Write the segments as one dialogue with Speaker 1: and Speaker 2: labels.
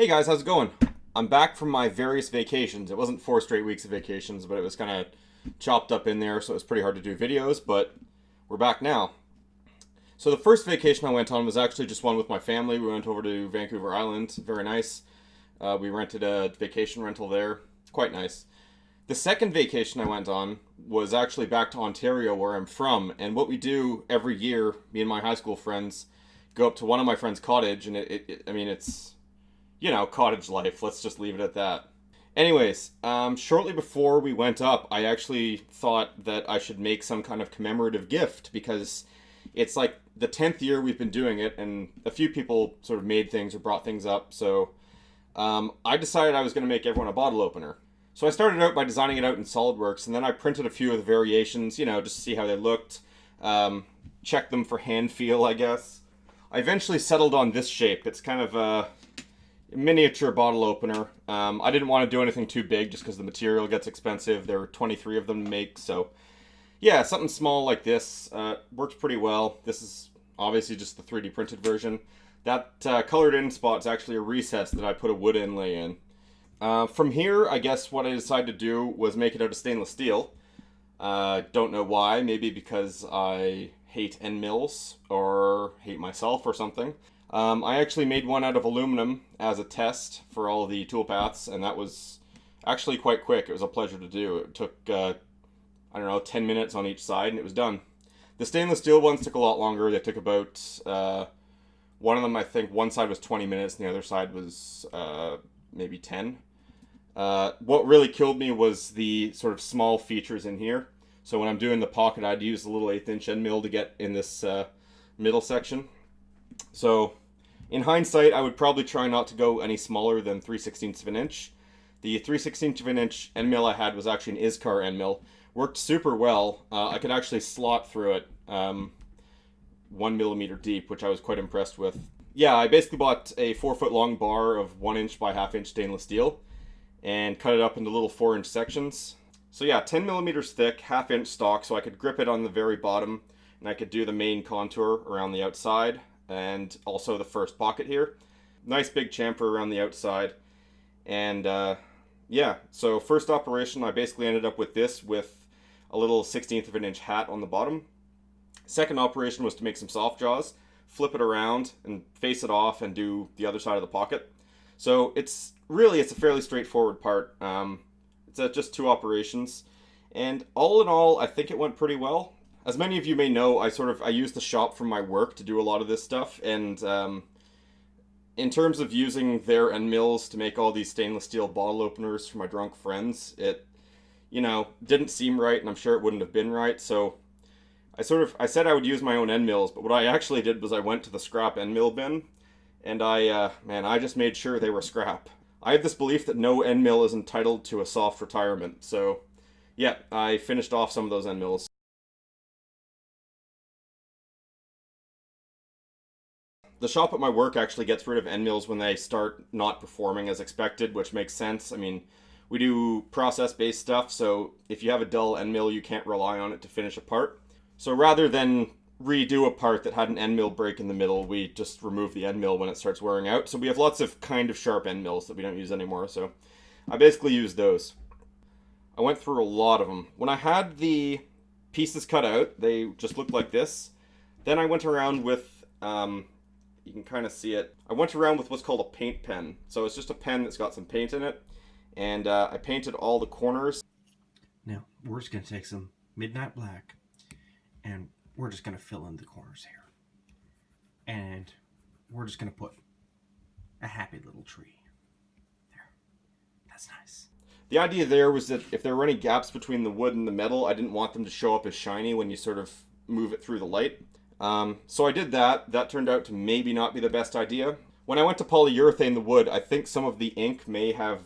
Speaker 1: Hey guys, how's it going? I'm back from my various vacations. It wasn't 4 straight weeks of vacations, but it was kind of chopped up in there, so it was pretty hard to do videos, but we're back now. So the first vacation I went on was actually just one with my family. We went over to Vancouver Island. Very nice. We rented a vacation rental there. Quite nice. The second vacation I went on was actually back to Ontario, where I'm from, and what we do every year, me and my high school friends go up to one of my friends' cottage, and it's cottage life. Let's just leave it at that. Anyways, shortly before we went up, I actually thought that I should make some kind of commemorative gift because it's like the 10th year we've been doing it, and a few people sort of made things or brought things up. So I decided I was going to make everyone a bottle opener. So I started out by designing it out in SolidWorks, and then I printed a few of the variations, just to see how they looked, check them for hand feel, I guess. I eventually settled on this shape. It's kind of a miniature bottle opener. I didn't want to do anything too big just because the material gets expensive. There were 23 of them to make, so yeah, something small like this works pretty well. This is obviously just the 3D printed version. That colored in spot is actually a recess that I put a wood inlay in. From here, I guess what I decided to do was make it out of stainless steel. Don't know why, maybe because I hate end mills or hate myself or something. I actually made one out of aluminum as a test for all the toolpaths, and that was actually quite quick. It was a pleasure to do. It took, 10 minutes on each side, and it was done. The stainless steel ones took a lot longer. They took about, one of them, I think, one side was 20 minutes, and the other side was maybe 10. What really killed me was the sort of small features in here. So when I'm doing the pocket, I'd use a little 1/8" end mill to get in this middle section. So, in hindsight, I would probably try not to go any smaller than 3/16 of an inch. The 3/16 of an inch end mill I had was actually an ISCAR end mill. Worked super well. I could actually slot through it 1 millimeter deep, which I was quite impressed with. Yeah, I basically bought a 4-foot long bar of 1" by 1/2" stainless steel and cut it up into little 4-inch sections. So yeah, 10 millimeters thick, 1/2" stock, so I could grip it on the very bottom, and I could do the main contour around the outside, and also the first pocket here. Nice big chamfer around the outside. And yeah, so first operation, I basically ended up with this with a little 1/16 of an inch hat on the bottom. Second operation was to make some soft jaws, flip it around and face it off and do the other side of the pocket. So it's a fairly straightforward part. It's just 2 operations. And all in all, I think it went pretty well. As many of you may know, I use the shop from my work to do a lot of this stuff, and in terms of using their end mills to make all these stainless steel bottle openers for my drunk friends, it, didn't seem right, and I'm sure it wouldn't have been right, so I said I would use my own end mills, but what I actually did was I went to the scrap end mill bin, and I just made sure they were scrap. I have this belief that no end mill is entitled to a soft retirement, so yeah, I finished off some of those end mills. The shop at my work actually gets rid of end mills when they start not performing as expected, which makes sense. I mean, we do process-based stuff, so if you have a dull end mill, you can't rely on it to finish a part. So rather than redo a part that had an end mill break in the middle, we just remove the end mill when it starts wearing out. So we have lots of kind of sharp end mills that we don't use anymore, so I basically use those. I went through a lot of them. When I had the pieces cut out, they just looked like this. Then I went around with, you can kind of see it. I went around with what's called a paint pen. So it's just a pen that's got some paint in it. And I painted all the corners.
Speaker 2: Now, we're just going to take some midnight black and we're just going to fill in the corners here. And we're just going to put a happy little tree. There. That's nice.
Speaker 1: The idea there was that if there were any gaps between the wood and the metal, I didn't want them to show up as shiny when you sort of move it through the light. So I did that. That turned out to maybe not be the best idea. When I went to polyurethane the wood, I think some of the ink may have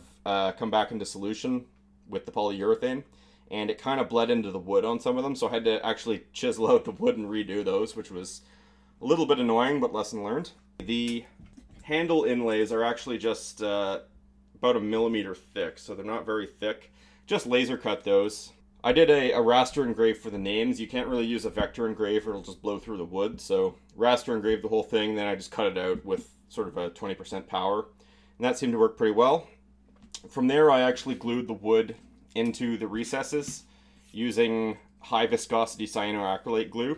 Speaker 1: come back into solution with the polyurethane, and it kind of bled into the wood on some of them, so I had to actually chisel out the wood and redo those, which was a little bit annoying, but lesson learned. The handle inlays are actually just about 1 millimeter thick, so they're not very thick. Just laser cut those. I did a raster engrave for the names. You can't really use a vector engrave or it'll just blow through the wood, so raster engraved the whole thing, then I just cut it out with sort of a 20% power. and that seemed to work pretty well. From there, I actually glued the wood into the recesses using high viscosity cyanoacrylate glue.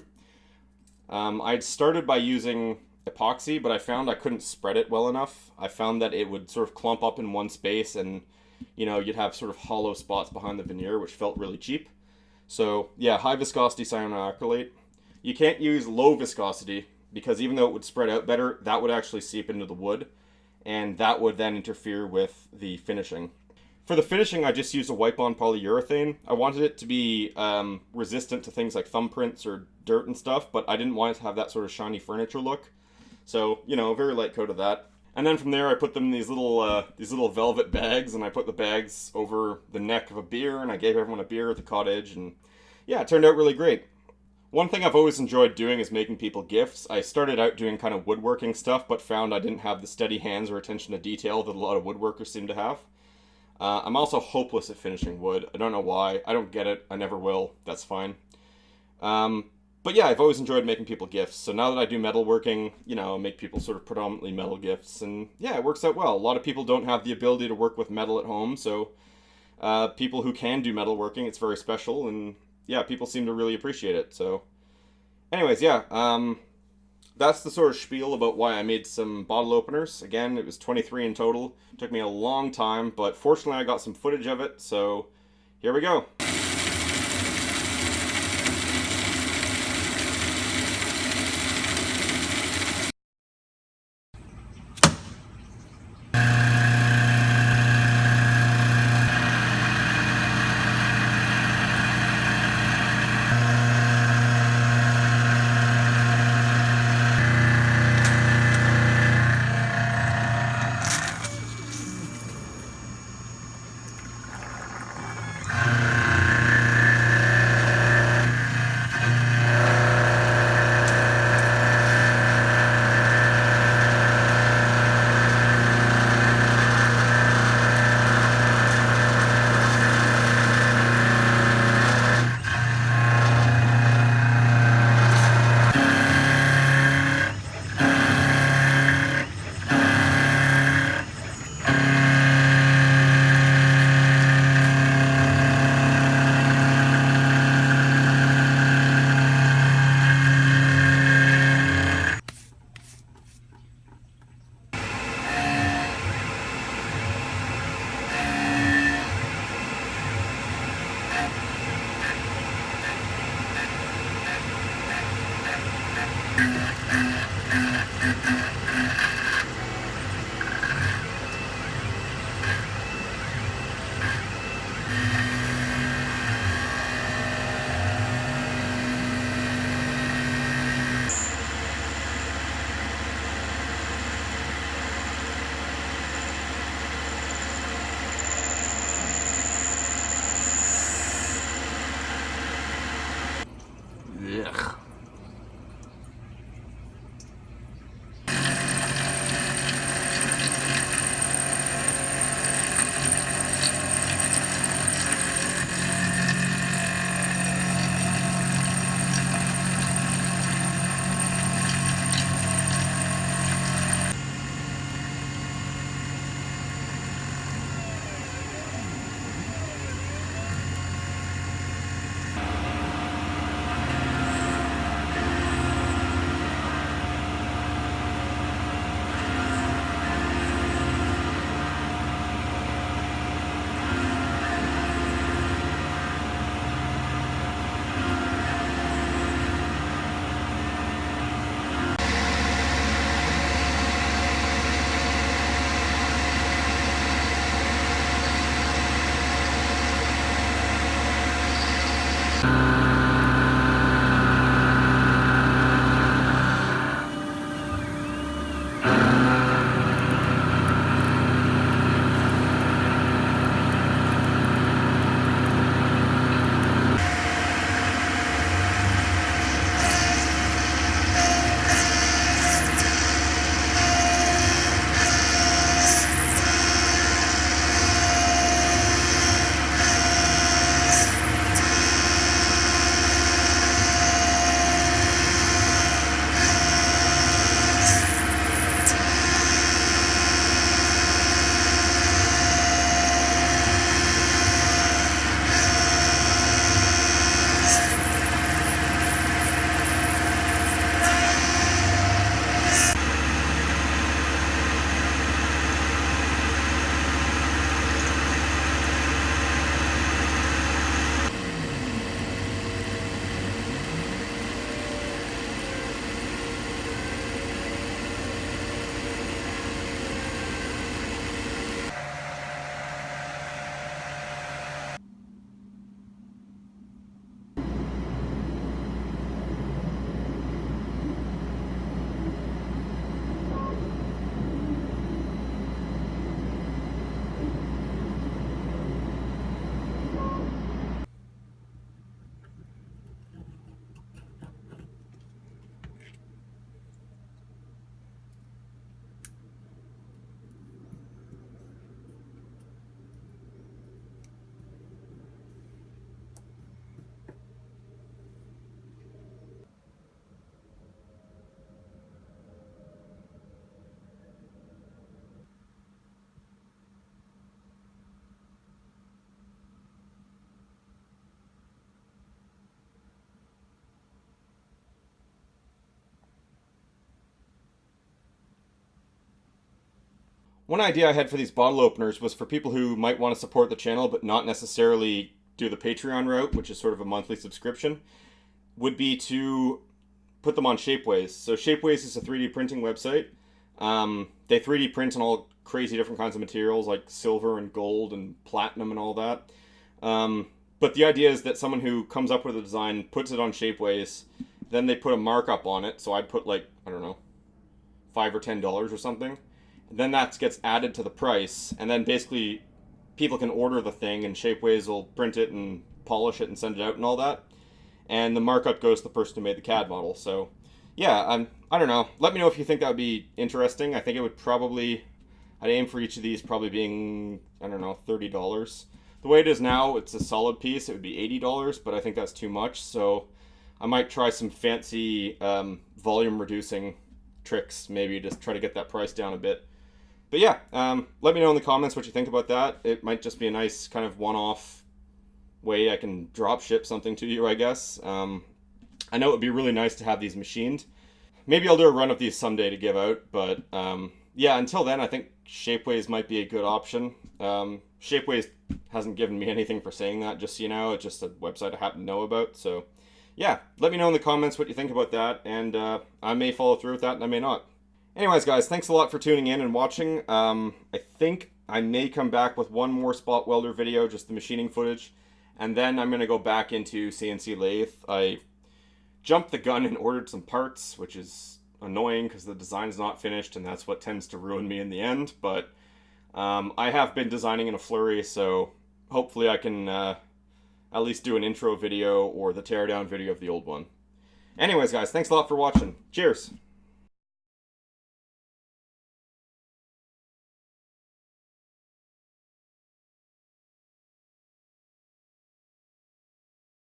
Speaker 1: I'd started by using epoxy, but I found I couldn't spread it well enough. I found that it would sort of clump up in one space, and you'd have sort of hollow spots behind the veneer, which felt really cheap. So yeah, high viscosity cyanoacrylate. You can't use low viscosity because even though it would spread out better, that would actually seep into the wood, and that would then interfere with the finishing. For the finishing, I just used a wipe-on polyurethane. I wanted it to be resistant to things like thumbprints or dirt and stuff, but I didn't want it to have that sort of shiny furniture look. So, a very light coat of that. And then from there, I put them in these little velvet bags, and I put the bags over the neck of a beer, and I gave everyone a beer at the cottage, and yeah, it turned out really great. One thing I've always enjoyed doing is making people gifts. I started out doing kind of woodworking stuff, but found I didn't have the steady hands or attention to detail that a lot of woodworkers seem to have. I'm also hopeless at finishing wood. I don't know why. I don't get it. I never will. That's fine. But yeah, I've always enjoyed making people gifts. So now that I do metalworking, I make people sort of predominantly metal gifts. And yeah, it works out well. A lot of people don't have the ability to work with metal at home. So people who can do metalworking, it's very special. And yeah, people seem to really appreciate it. So anyways, yeah. That's the sort of spiel about why I made some bottle openers. Again, it was 23 in total. It took me a long time, but fortunately I got some footage of it, so here we go. One idea I had for these bottle openers was for people who might want to support the channel but not necessarily do the Patreon route, which is sort of a monthly subscription, would be to put them on Shapeways. So Shapeways is a 3D printing website. They 3D print on all crazy different kinds of materials like silver and gold and platinum and all that. But the idea is that someone who comes up with a design puts it on Shapeways, then they put a markup on it. So I'd put like, I don't know, $5 or $10 or something. And then that gets added to the price, and then basically people can order the thing and Shapeways will print it and polish it and send it out and all that. And the markup goes to the person who made the CAD model. So yeah, I don't know. Let me know if you think that would be interesting. I think it would probably, I'd aim for each of these probably being, I don't know, $30. The way it is now, it's a solid piece. It would be $80, but I think that's too much. So I might try some fancy volume reducing tricks, maybe just try to get that price down a bit. But yeah, let me know in the comments what you think about that. It might just be a nice kind of one-off way I can drop ship something to you, I guess. I know it would be really nice to have these machined. Maybe I'll do a run of these someday to give out, but yeah, until then, I think Shapeways might be a good option. Shapeways hasn't given me anything for saying that, just so you know. It's just a website I happen to know about. So yeah, let me know in the comments what you think about that, and I may follow through with that and I may not. Anyways, guys, thanks a lot for tuning in and watching. I think I may come back with one more spot welder video, just the machining footage, and then I'm going to go back into CNC lathe. I jumped the gun and ordered some parts, which is annoying because the design's not finished, and that's what tends to ruin me in the end. But I have been designing in a flurry, so hopefully I can at least do an intro video or the teardown video of the old one. Anyways, guys, thanks a lot for watching. Cheers!